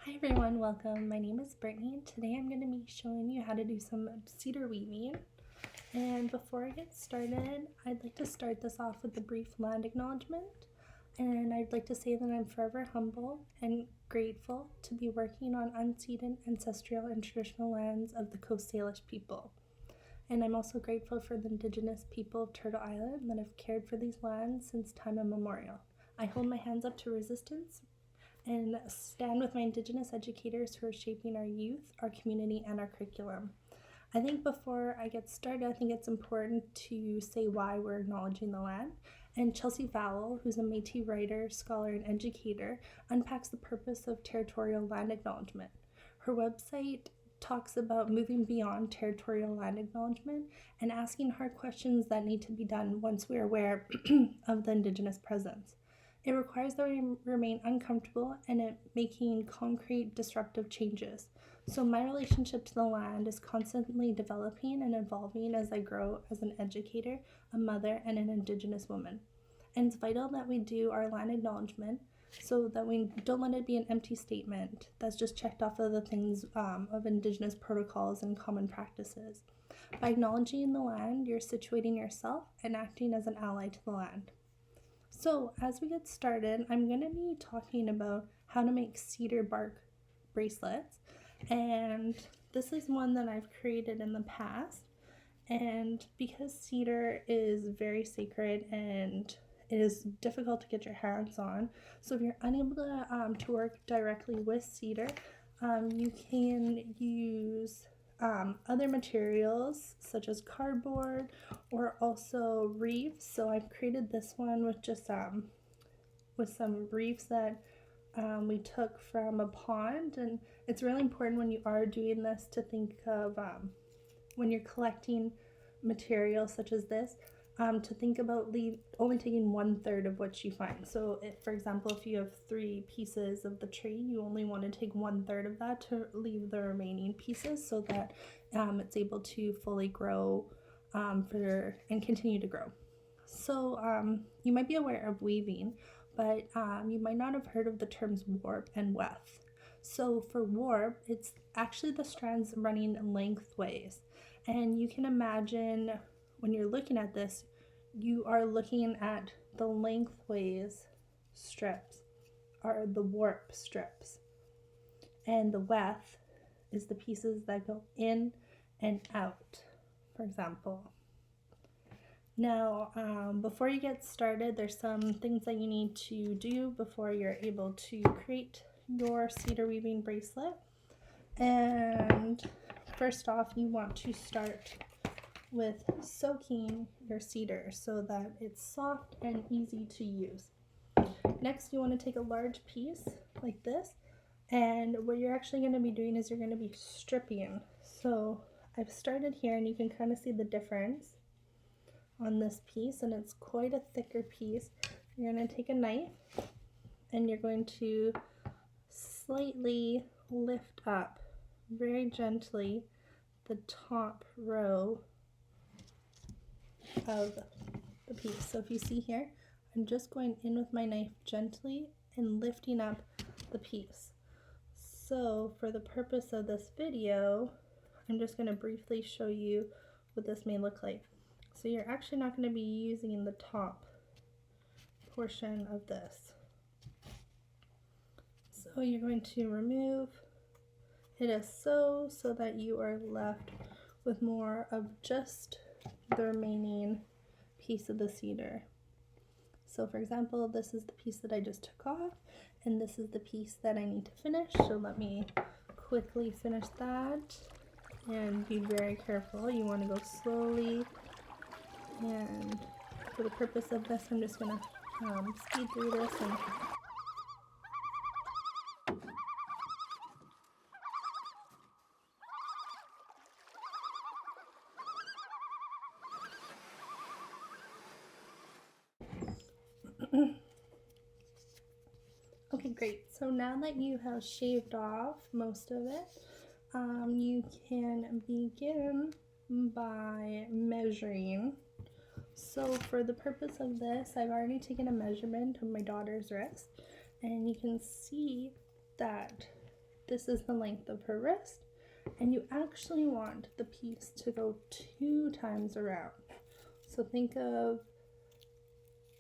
Hi everyone, welcome. My name is Brittany and today I'm going to be showing you how to do some cedar weaving. And before I get started, I'd like to start this off with a brief land acknowledgement. And I'd like to say that I'm forever humble and grateful to be working on unceded, ancestral, and traditional lands of the Coast Salish people. And I'm also grateful for the Indigenous people of Turtle Island that have cared for these lands since time immemorial. I hold my hands up to resistance and stand with my Indigenous educators who are shaping our youth, our community, and our curriculum. I think before I get started, I think it's important to say why we're acknowledging the land. And Vowel, who's a Métis writer, scholar, and educator, unpacks the purpose of territorial land acknowledgement. Her website talks about moving beyond territorial land acknowledgement and asking hard questions that need to be done once we're aware of the Indigenous presence. It requires that we remain uncomfortable and making concrete, disruptive changes. So my relationship to the land is constantly developing and evolving as I grow as an educator, a mother, and an Indigenous woman. And it's vital that we do our land acknowledgement so that we don't let it be an empty statement that's just checked off of the things of Indigenous protocols and common practices. By acknowledging the land, you're situating yourself and acting as an ally to the land. So as we get started, I'm going to be talking about how to make cedar bark bracelets, and this is one that I've created in the past. And because cedar is very sacred and it is difficult to get your hands on, so if you're unable to work directly with cedar, you can use other materials such as cardboard or also reefs. So I've created this one with just with some reefs that we took from a pond, and it's really important when you are doing this to think of when you're collecting materials such as this, to think about only taking 1/3 of what you find. So if, for example, if you have 3 pieces of the tree, you only want to take 1/3 of that to leave the remaining pieces so that it's able to fully grow and continue to grow. So you might be aware of weaving, but you might not have heard of the terms warp and weft. So for warp, it's actually the strands running lengthways. And you can imagine when you're looking at this, you are looking at the lengthways strips, are the warp strips. And the weft is the pieces that go in and out, for example. Now, before you get started, there's some things that you need to do before you're able to create your cedar weaving bracelet. And first off, you want to start with soaking your cedar so that it's soft and easy to use. Next, you want to take a large piece like this, and what you're actually going to be doing is you're going to be stripping. So I've started here, and you can kind of see the difference on this piece, and it's quite a thicker piece. You're going to take a knife and you're going to slightly lift up very gently the top row of the piece. So if you see here, I'm just going in with my knife gently and lifting up the piece. So for the purpose of this video, I'm just going to briefly show you what this may look like. So you're actually not going to be using the top portion of this. So you're going to remove it as so that you are left with more of just the remaining piece of the cedar. So for example, this is the piece that I just took off, and this is the piece that I need to finish. So let me quickly finish that, and be very careful. You want to go slowly, and for the purpose of this, I'm just going to speed through this and okay, great. So now that you have shaved off most of it, you can begin by measuring. So for the purpose of this, I've already taken a measurement of my daughter's wrist, and you can see that this is the length of her wrist, and you actually want the piece to go 2 times around. So think of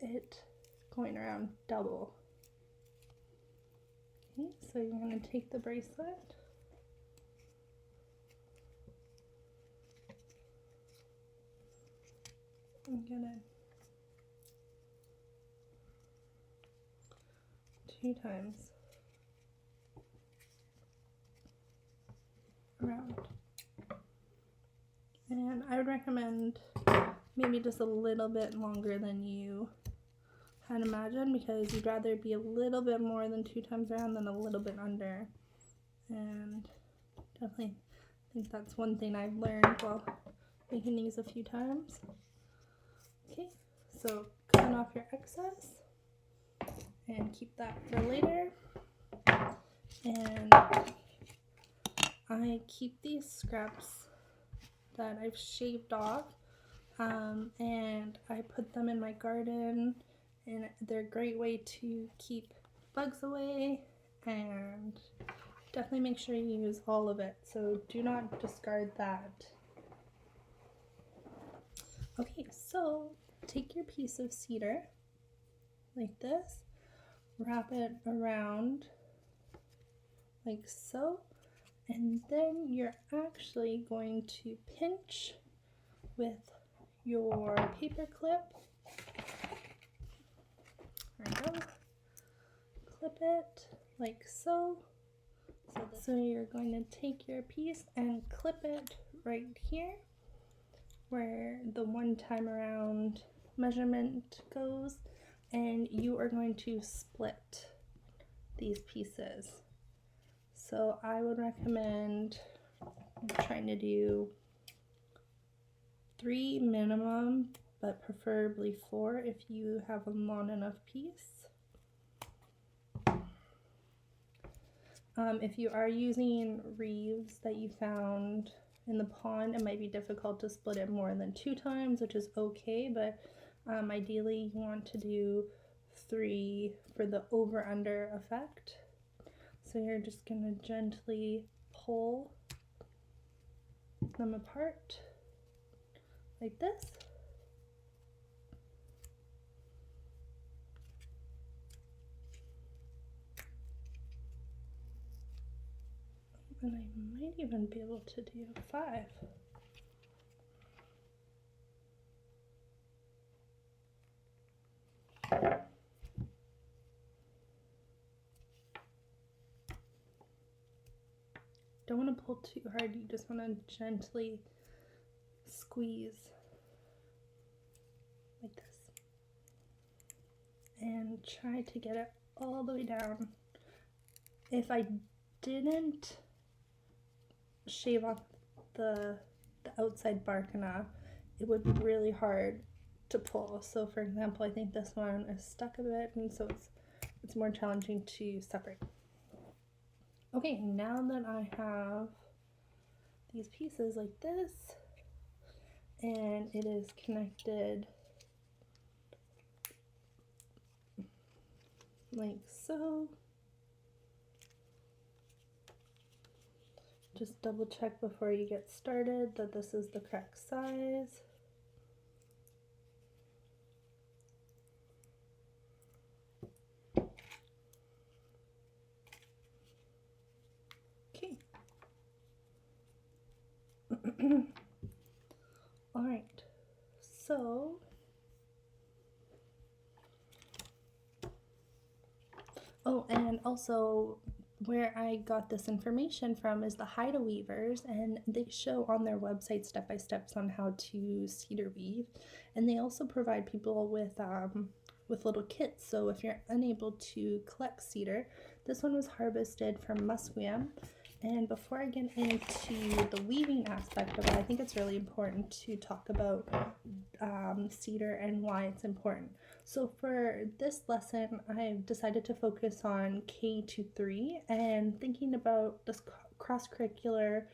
it going around double. Okay, so you're going to take the bracelet, I'm gonna 2 times around, and I would recommend maybe just a little bit longer than you had imagined, because you'd rather be a little bit more than 2 times around than a little bit under. And definitely think that's one thing I've learned while making these a few times. Okay, so cut off your excess and keep that for later. And I keep these scraps that I've shaved off, and I put them in my garden, and they're a great way to keep bugs away, and definitely make sure you use all of it, so do not discard that. Okay, so take your piece of cedar like this, wrap it around like so, and then you're actually going to pinch with your paper clip. There we go. Clip it like so. So you're going to take your piece and clip it right here where the 1 time around measurement goes, and you are going to split these pieces. So I would recommend trying to do 3 minimum, but preferably 4 if you have a long enough piece. If you are using reeves that you found in the pond, it might be difficult to split it more than 2 times, which is okay, but ideally you want to do 3 for the over-under effect. So you're just going to gently pull them apart like this. And I might even be able to do 5. Don't want to pull too hard, you just want to gently squeeze like this. And try to get it all the way down. If I didn't shave off the outside bark enough, it would be really hard to pull. So for example, I think this one is stuck a bit, and so it's more challenging to separate. Okay, now that I have these pieces like this, and it is connected like so, just double check before you get started that this is the correct size. Okay. All right, so and also where I got this information from is the Haida Weavers, and they show on their website step-by-steps on how to cedar weave, and they also provide people with little kits. So if you're unable to collect cedar, this one was harvested from Musqueam. And before I get into the weaving aspect of it, I think it's really important to talk about cedar and why it's important. So for this lesson, I've decided to focus on K-3 and thinking about this cross-curricular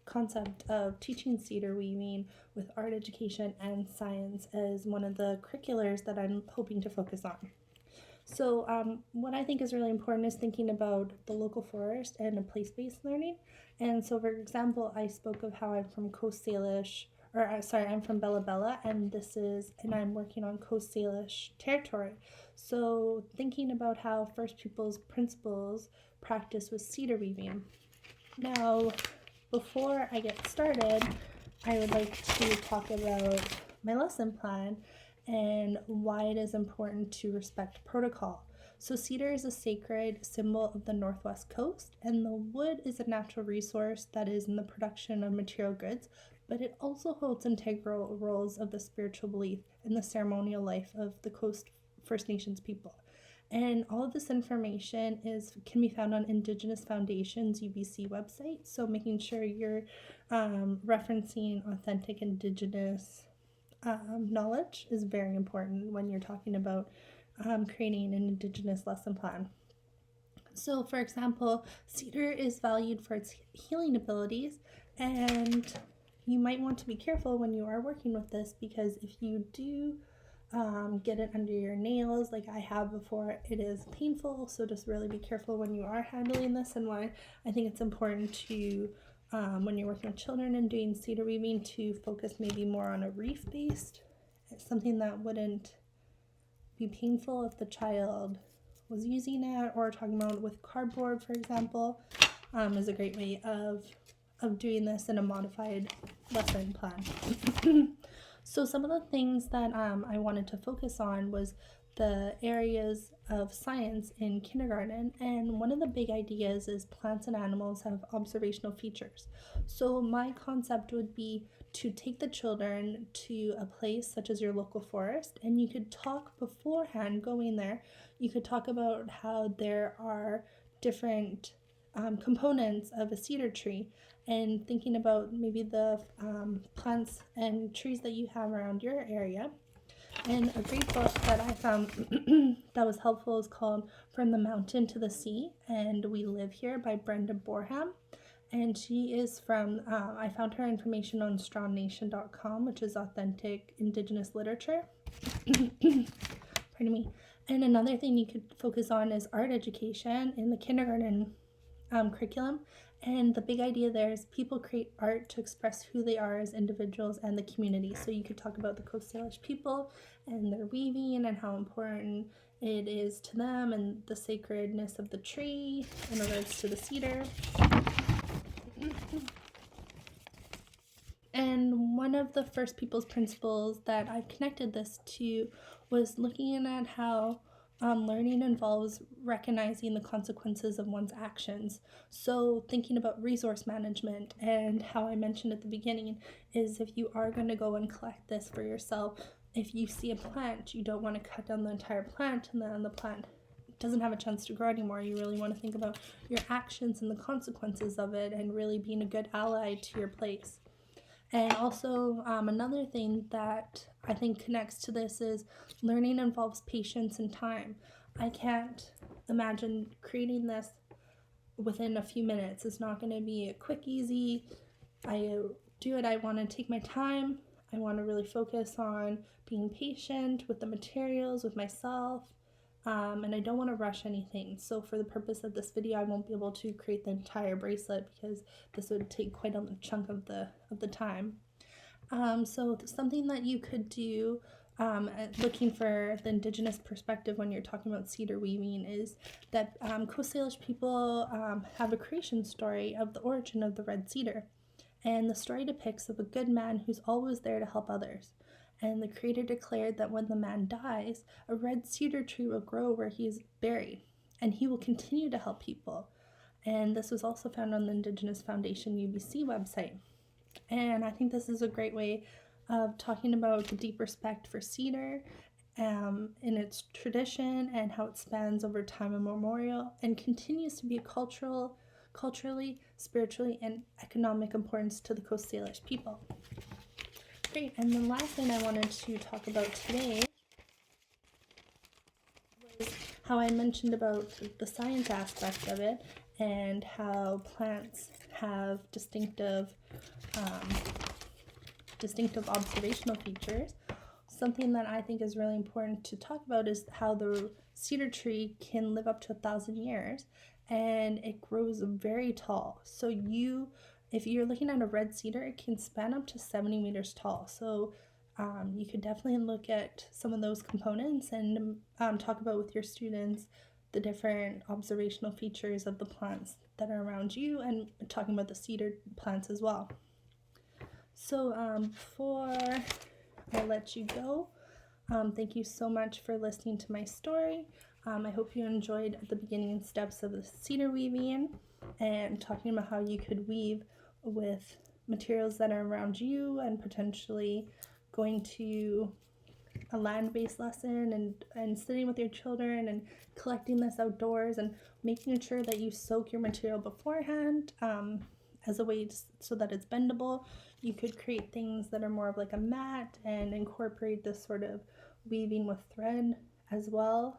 concept of teaching cedar weaving with art education and science as one of the curriculars that I'm hoping to focus on. So what I think is really important is thinking about the local forest and a place-based learning. And so, for example, I spoke of how I'm from Coast Salish, I'm from Bella Bella, and I'm working on Coast Salish territory. So thinking about how First Peoples principles practice with cedar weaving. Now, before I get started, I would like to talk about my lesson plan and why it is important to respect protocol. So cedar is a sacred symbol of the Northwest Coast, and the wood is a natural resource that is in the production of material goods, but it also holds integral roles of the spiritual belief and the ceremonial life of the Coast First Nations people. And all of this information can be found on Indigenous Foundation's UBC website, so making sure you're referencing authentic Indigenous knowledge is very important when you're talking about creating an Indigenous lesson plan. So, for example, cedar is valued for its healing abilities, and you might want to be careful when you are working with this, because if you do get it under your nails like I have before, it is painful. So just really be careful when you are handling this, and why I think it's important to when you're working with children and doing cedar weaving to focus maybe more on a reef based. It's something that wouldn't be painful if the child was using it, or talking about with cardboard, for example, is a great way of doing this in a modified lesson plan. So some of the things that I wanted to focus on was the areas of science in kindergarten, and one of the big ideas is plants and animals have observational features. So my concept would be to take the children to a place such as your local forest, and you could talk beforehand going there. You could talk about how there are different components of a cedar tree, and thinking about maybe the plants and trees that you have around your area. And a great book that I found that was helpful is called From the Mountain to the Sea and We Live Here by Brenda Boreham. And she is from, I found her information on strongnation.com, which is authentic Indigenous literature. Pardon me. And another thing you could focus on is art education in the kindergarten curriculum. And the big idea there is people create art to express who they are as individuals and the community. So you could talk about the Coast Salish people and their weaving and how important it is to them, and the sacredness of the tree in regards to the cedar. And one of the First Peoples principles that I connected this to was looking at how learning involves recognizing the consequences of one's actions. So thinking about resource management, and how I mentioned at the beginning is if you are going to go and collect this for yourself, if you see a plant, you don't want to cut down the entire plant and then the plant doesn't have a chance to grow anymore. You really want to think about your actions and the consequences of it, and really being a good ally to your place. And also another thing that I think connects to this is learning involves patience and time. I can't imagine creating this within a few minutes. It's not going to be a quick, easy, I want to take my time. I want to really focus on being patient with the materials, with myself, and I don't want to rush anything. So for the purpose of this video, I won't be able to create the entire bracelet because this would take quite a chunk of the time. So something that you could do looking for the Indigenous perspective when you're talking about cedar weaving is that Coast Salish people have a creation story of the origin of the red cedar. And the story depicts of a good man who's always there to help others. And the creator declared that when the man dies, a red cedar tree will grow where he is buried, and he will continue to help people. And this was also found on the Indigenous Foundation UBC website. And I think this is a great way of talking about the deep respect for cedar in its tradition, and how it spans over time immemorial and continues to be a culturally, spiritually, and economic importance to the Coast Salish people. Great, and the last thing I wanted to talk about today was how I mentioned about the science aspect of it, and how plants have distinctive observational features. something that I think is really important to talk about is how the cedar tree can live up to 1,000 years, and it grows very tall. So if you're looking at a red cedar, it can span up to 70 meters tall. So you could definitely look at some of those components and talk about with your students the different observational features of the plants that are around you, and talking about the cedar plants as well. So before I let you go, thank you so much for listening to my story. I hope you enjoyed the beginning steps of the cedar weaving and talking about how you could weave with materials that are around you, and potentially going to a land-based lesson and sitting with your children and collecting this outdoors and making sure that you soak your material beforehand as a way so that it's bendable. You could create things that are more of like a mat and incorporate this sort of weaving with thread as well.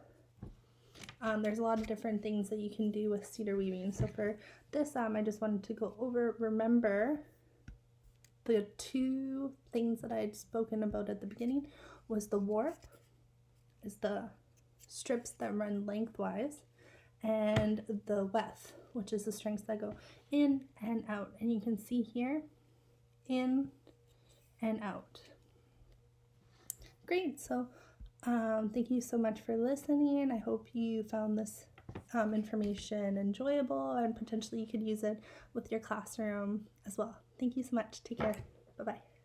There's a lot of different things that you can do with cedar weaving. So for this, I just wanted to go over, remember the two things that I had spoken about at the beginning was the warp, is the strips that run lengthwise, and the weft, which is the strings that go in and out. And you can see here, in and out. Great. So thank you so much for listening. I hope you found this information enjoyable, and potentially you could use it with your classroom as well. Thank you so much. Take care. Bye-bye.